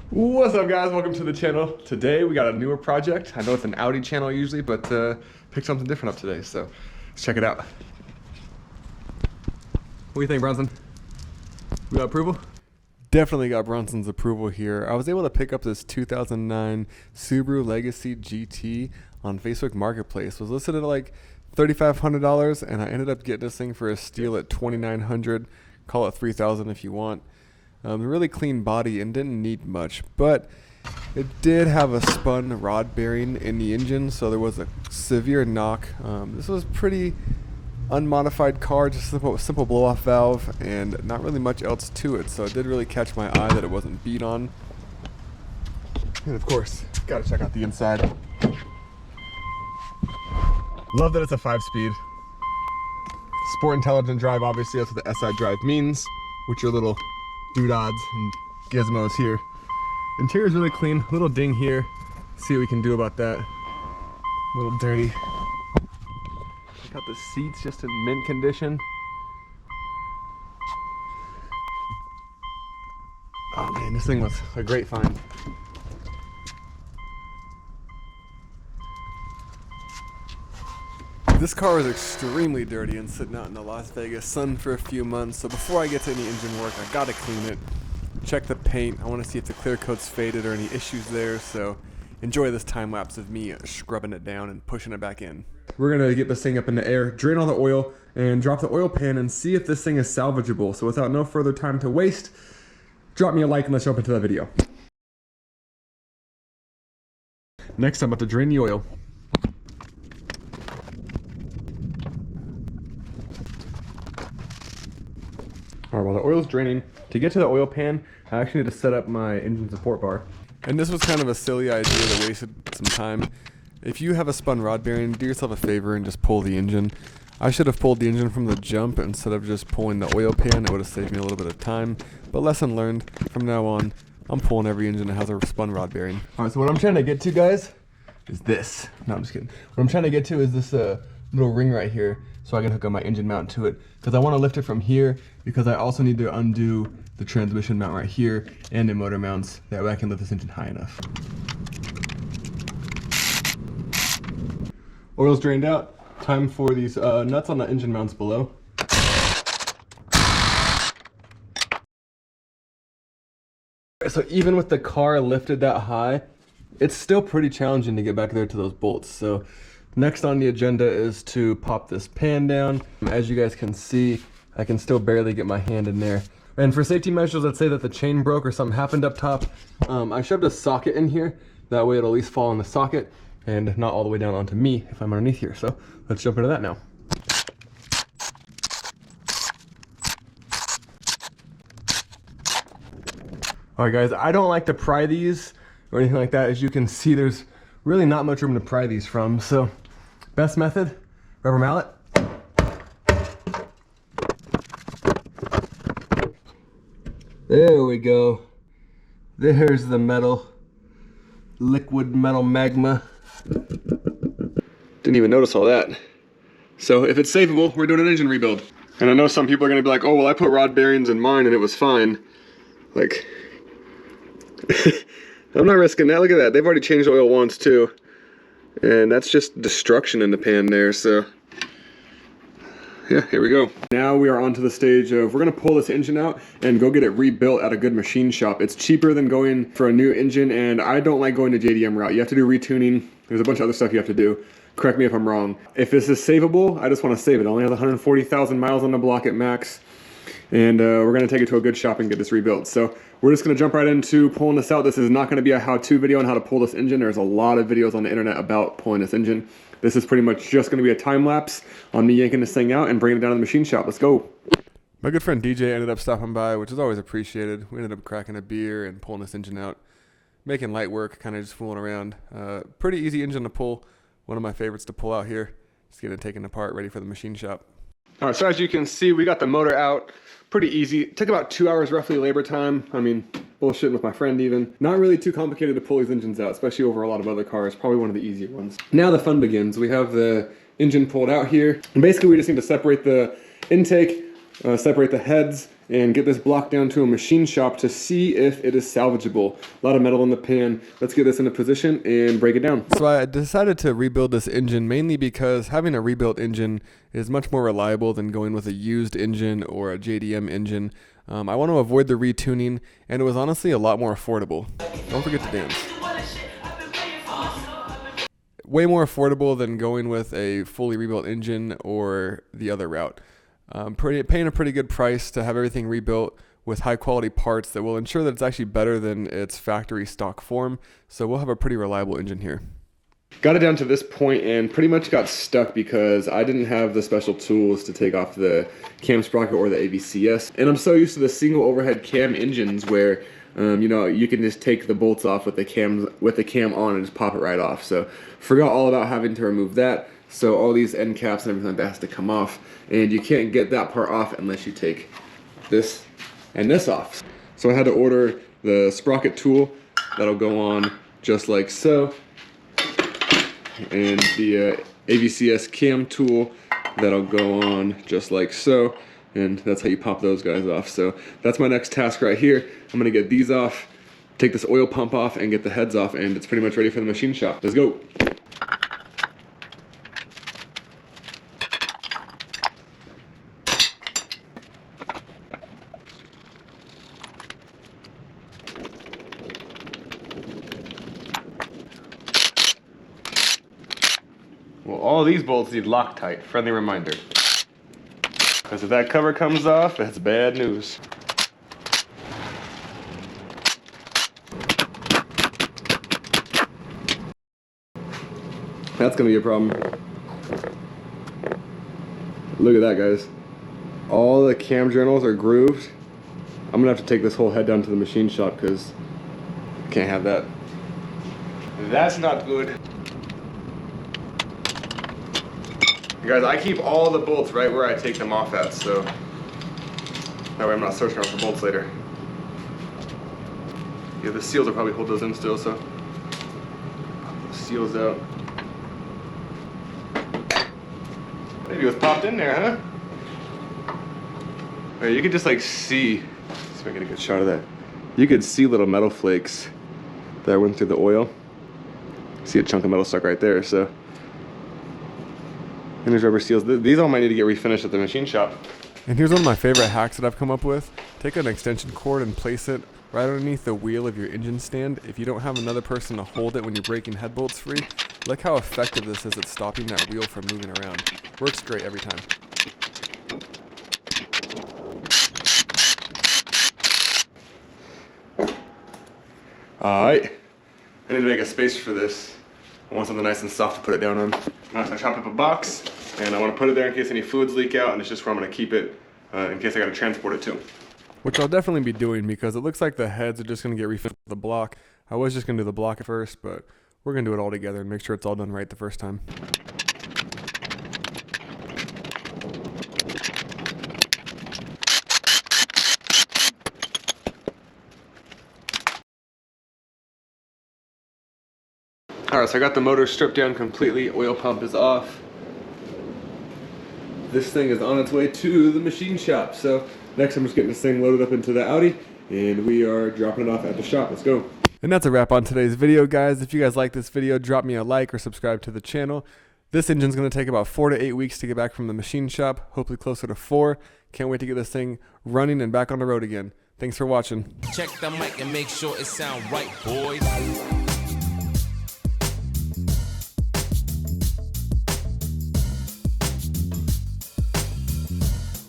What's up, guys? Welcome to the channel. Today we got a newer project. I know it's an Audi channel usually, but picked something different up today, so let's check it out. What do you think, Bronson? We got approval? Definitely got Bronson's approval here. I was able to pick up this 2009 Subaru Legacy GT on Facebook Marketplace. It was listed at like $3,500, and I ended up getting this thing for a steal at $2,900. Call it $3,000 if you want. Really clean body and didn't need much, but it did have a spun rod bearing in the engine, so there was a severe knock. This was pretty unmodified car, just simple blow-off valve and not really much else to it, so it did really catch my eye that it wasn't beat on. And of course, gotta check out the inside. Love that it's a 5-speed. Sport intelligent drive, obviously that's what the SI drive means, with your little doodads and gizmos here. Interior is really clean, little ding here. See what we can do about that. A little dirty. Check out the seats, just in mint condition. Oh man, this thing was a great find. This car is extremely dirty and sitting out in the Las Vegas sun for a few months, so before I get to any engine work, I gotta clean it. Check the paint. I want to see if the clear coat's faded or any issues there, so enjoy this time lapse of me scrubbing it down and pushing it back in. We're gonna get this thing up in the air, drain all the oil, and drop the oil pan and see if this thing is salvageable. So without no further time to waste, drop me a like and let's jump into the video. Next, I'm about to drain the oil. Alright, while the oil is draining, to get to the oil pan, I actually need to set up my engine support bar. And this was kind of a silly idea that wasted some time. If you have a spun rod bearing, do yourself a favor and just pull the engine. I should have pulled the engine from the jump instead of just pulling the oil pan. It would have saved me a little bit of time. But lesson learned, from now on, I'm pulling every engine that has a spun rod bearing. Alright, so what I'm trying to get to, guys, is this. No, I'm just kidding. What I'm trying to get to is this little ring right here, so I can hook up my engine mount to it, because I want to lift it from here, because I also need to undo the transmission mount right here and the motor mounts, that way I can lift this engine high enough. Oil's drained out. Time for these nuts on the engine mounts below. So even with the car lifted that high, it's still pretty challenging to get back there to those bolts. So next on the agenda is to pop this pan down. As you guys can see, I can still barely get my hand in there. And for safety measures, let's say that the chain broke or something happened up top. I shoved a socket in here. That way it'll at least fall in the socket and not all the way down onto me if I'm underneath here. So let's jump into that now. All right, guys, I don't like to pry these or anything like that. As you can see, there's really not much room to pry these from. So best method, rubber mallet. There we go. There's the metal, liquid metal magma. Didn't even notice all that. So if it's savable, we're doing an engine rebuild. And I know some people are gonna be like, oh, well, I put rod bearings in mine and it was fine. Like, I'm not risking that. Look at that. They've already changed oil once too. And that's just destruction in the pan there, so. Yeah, here we go. Now we are on to the stage of, we're gonna pull this engine out and go get it rebuilt at a good machine shop. It's cheaper than going for a new engine, and I don't like going to JDM route. You have to do retuning. There's a bunch of other stuff you have to do. Correct me if I'm wrong. If this is savable, I just wanna save it. I only have 140,000 miles on the block at max. And we're gonna take it to a good shop and get this rebuilt. So we're just gonna jump right into pulling this out. This is not gonna be a how-to video on how to pull this engine. There's a lot of videos on the internet about pulling this engine. This is pretty much just gonna be a time lapse on me yanking this thing out and bringing it down to the machine shop. Let's go. My good friend DJ ended up stopping by, which is always appreciated. We ended up cracking a beer and pulling this engine out, making light work, kind of just fooling around. Pretty easy engine to pull. One of my favorites to pull out here. Just get it taken apart, ready for the machine shop. All right, so as you can see, we got the motor out. Pretty easy. It took about 2 hours roughly labor time. I mean, bullshitting with my friend even. Not really too complicated to pull these engines out, especially over a lot of other cars. Probably one of the easier ones. Now the fun begins. We have the engine pulled out here. And basically we just need to separate the intake separate the heads, and get this block down to a machine shop to see if it is salvageable. A lot of metal in the pan. Let's get this into position and break it down. So I decided to rebuild this engine mainly because having a rebuilt engine is much more reliable than going with a used engine or a JDM engine. I want to avoid the retuning, and it was honestly a lot more affordable. Don't forget to dance. Way more affordable than going with a fully rebuilt engine or the other route. Paying a pretty good price to have everything rebuilt with high quality parts that will ensure that it's actually better than its factory stock form. So we'll have a pretty reliable engine here. Got it down to this point and pretty much got stuck because I didn't have the special tools to take off the cam sprocket or the AVCS. And I'm so used to the single overhead cam engines where you know, you can just take the bolts off with the cam on and just pop it right off. So forgot all about having to remove that. So all these end caps and everything like that has to come off, and you can't get that part off unless you take this and this off. So I had to order the sprocket tool that'll go on just like so, and the AVCS cam tool that'll go on just like so, and that's how you pop those guys off. So that's my next task right here. I'm gonna get these off, take this oil pump off, and get the heads off, and it's pretty much ready for the machine shop. Let's go. Well, all these bolts need Loctite, friendly reminder. Because if that cover comes off, that's bad news. That's gonna be a problem. Look at that, guys. All the cam journals are grooved. I'm gonna have to take this whole head down to the machine shop because I can't have that. That's not good. Guys, I keep all the bolts right where I take them off at, so that way I'm not searching around for bolts later. Yeah, the seals will probably hold those in still, so pop the seals out. Maybe it was popped in there, huh? Right, you could just like see if I get a good shot of that. You could see little metal flakes that went through the oil. See a chunk of metal stuck right there, so. And there's rubber seals. These all might need to get refinished at the machine shop. And here's one of my favorite hacks that I've come up with. Take an extension cord and place it right underneath the wheel of your engine stand. If you don't have another person to hold it when you're breaking head bolts free, look how effective this is at stopping that wheel from moving around. Works great every time. Alright, I need to make a space for this. I want something nice and soft to put it down on. So I chopped up a box, and I want to put it there in case any fluids leak out, and it's just where I'm going to keep it in case I got to transport it to. Which I'll definitely be doing because it looks like the heads are just going to get refitted with the block. I was just going to do the block at first, but we're going to do it all together and make sure it's all done right the first time. Alright, so I got the motor stripped down completely, oil pump is off. This thing is on its way to the machine shop. So next I'm just getting this thing loaded up into the Audi and we are dropping it off at the shop. Let's go. And that's a wrap on today's video, guys. If you guys like this video, drop me a like or subscribe to the channel. This engine's going to take about 4 to 8 weeks to get back from the machine shop, hopefully closer to 4. Can't wait to get this thing running and back on the road again. Thanks for watching. Check the mic and make sure it sound right, boys.